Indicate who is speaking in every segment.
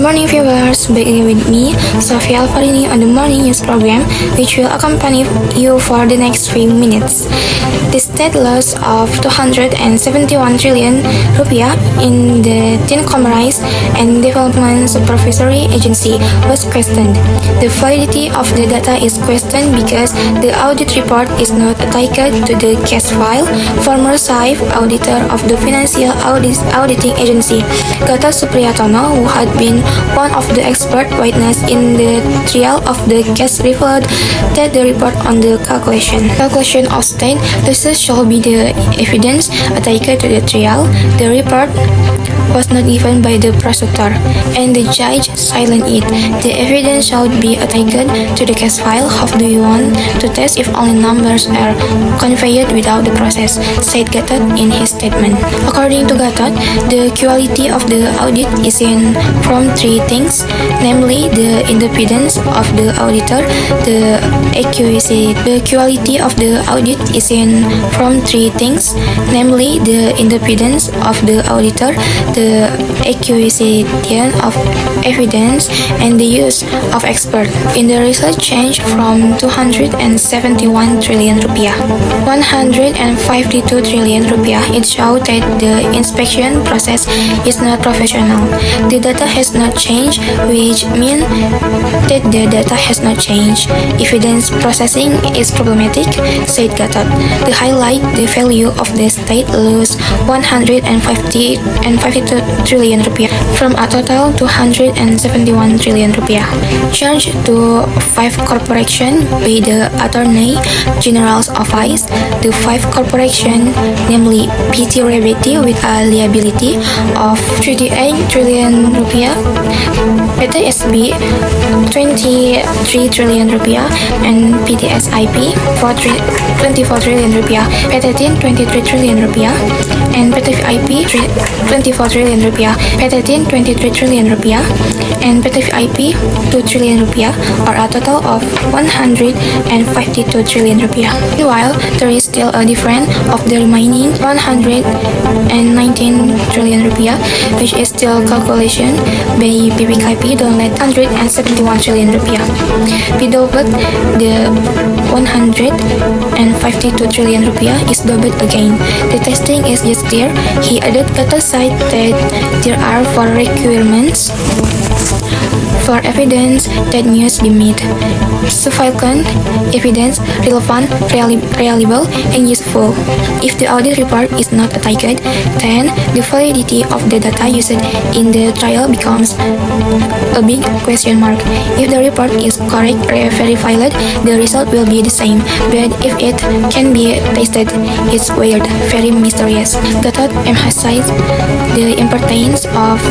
Speaker 1: morning viewers, back again with me, Sofia Alfarini on the morning news program, which will accompany you for the next few minutes. The state loss of 271 trillion rupiah in the 10 Commerce and Development Supervisory Agency was questioned. The validity of the data is questioned because the audit report is not attached to the case file. Former chief auditor of the Financial Auditing Agency, Gatot Supriyatono, who had been one of the expert witnesses in the trial of the case, revealed that the report on the calculation of state losses shall be the evidence attached to the trial. The report was not given by the prosecutor, and the judge silenced it. The evidence shall be attached to the case file. How do you want to test if only numbers are conveyed without the process, said Gatot in his statement. According to Gatot, the quality of the audit is in from three things, namely the independence of the auditor, the accuracy. The quality of the audit is in from three things, namely the independence of the auditor, the accuracy of evidence, and the use of expert. In the result change from 271 trillion rupiah, 152 trillion rupiah, it showed that the inspection process is not professional. The data has not changed, which means that the data has not changed. Evidence processing is problematic, said Gatot. To highlight the value of the state loss 152 trillion rupiah from a total 271 trillion rupiah. Charged to 5 corporations by the Attorney General's Office. The 5 corporations, namely PT Rebeti with a liability of 38 trillion rupiah, PT SB 23 trillion rupiah, and PTSIP 24 trillion rupiah, PT TIN 23 trillion rupiah, and PT VIP 24 trillion rupiah, PT TIN 23 trillion rupiah, and PT VIP 2 trillion rupiah, or a total of 152 trillion rupiah. Meanwhile, there is still a difference of the remaining 119 trillion rupiah, which is still calculation by BPKP download 171 trillion rupiah. We doubled the 152 trillion rupiah is doubled again. The testing is just there. He added Gatot said that there are 4 requirements for evidence that must be met: sufficient evidence, relevant, reliable, and useful. If the audit report is not attached, then the validity of the data used in the trial becomes a big question mark. If the report is correct or very valid, the result will be the same. But if it can be tested, it's weird, very mysterious. Gatot emphasized the importance of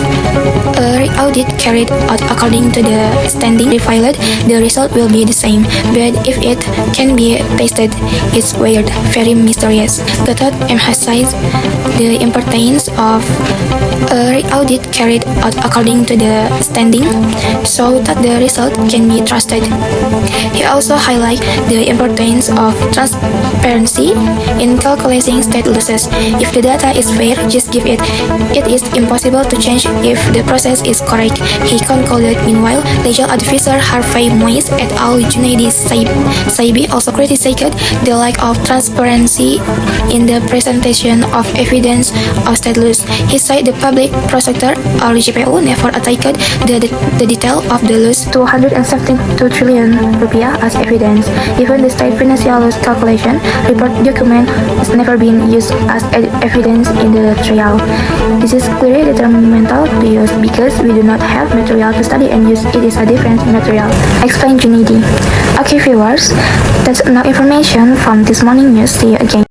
Speaker 1: a audit carried out according to the standing valid, the result will be the same. But if it can be tested, it's weird, very mysterious. Gatot emphasized the importance of a audit carried out according to the standing, so that the result can be trusted. He also highlighted the importance of transparency in calculating state losses. If the data is fair, just give it. It is impossible to change if the process is correct, he concluded. Meanwhile, legal advisor Harvey Moise et al. Junaidi Saibi also criticized the lack of transparency in the presentation of evidence of state loss. He said the public prosecutor or JPU never attacked the detail of the loss 272 trillion rupiah as evidence. Even the state financial loss calculation report document has never been used as evidence in the trial. This is clearly detrimental to use because we do not have material to study and use. It is a different material, explained Junaidi. Okay viewers, that's enough information from this morning news. See you again.